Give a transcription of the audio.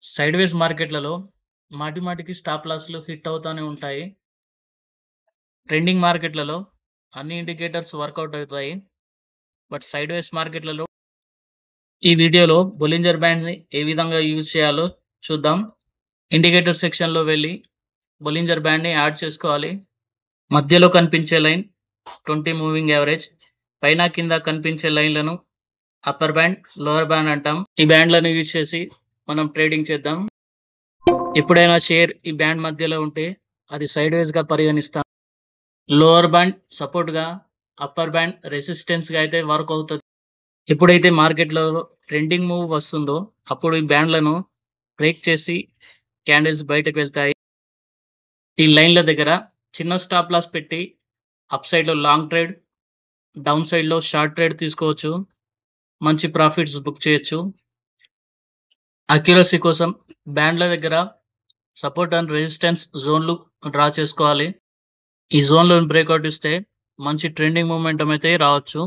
Side వేస్ మార్కెట్లలో మాటిమాటికి stop లాస్లు hit అవుతానే ఉంటాయి. ట్రెండింగ్ మార్కెట్లలో అన్ని ఇండికేటర్స్ వర్కౌట్ అవుతాయి. బట్ సైడ్ వేస్ మార్కెట్లలో ఈ వీడియోలో బొలింజర్ బ్యాండ్ని ఏ విధంగా యూజ్ చేయాలో చూద్దాం. ఇండికేటర్ సెక్షన్లో వెళ్ళి బొలింజర్ బ్యాండ్ని యాడ్ చేసుకోవాలి. మధ్యలో కనిపించే లైన్ 20 మూవింగ్ యావరేజ్, పైన కింద కనిపించే లైన్లను అప్పర్ బ్యాండ్, లోవర్ బ్యాండ్ అంటాం. ఈ బ్యాండ్లను యూజ్ చేసి మనం ట్రేడింగ్ చేద్దాం. ఎప్పుడైనా షేర్ ఈ బ్యాండ్ మధ్యలో ఉంటే అది సైడ్ వేస్ గా పరిగణిస్తాం. లోవర్ బ్యాండ్ సపోర్ట్ గా, అప్పర్ బ్యాండ్ రెసిస్టెన్స్ గా అయితే వర్క్ అవుతుంది. ఎప్పుడైతే మార్కెట్ లో ట్రెండింగ్ మూవ్ వస్తుందో అప్పుడు ఈ బ్యాండ్లను బ్రేక్ చేసి క్యాండిల్స్ బయటకు వెళ్తాయి. ఈ లైన్ల దగ్గర చిన్న స్టాప్ లాస్ పెట్టి అప్ సైడ్ లో లాంగ్ ట్రేడ్, డౌన్ సైడ్ లో షార్ట్ ట్రేడ్ తీసుకోవచ్చు. మంచి ప్రాఫిట్స్ బుక్ చేయొచ్చు. అక్యురసీ కోసం బ్యాండ్ల దగ్గర సపోర్ట్ అండ్ రెసిస్టెన్స్ జోన్లు డ్రా చేసుకోవాలి. ఈ జోన్లో బ్రేక్అవుట్ ఇస్తే మంచి ట్రెండింగ్ మూమెంటం అయితే రావచ్చు.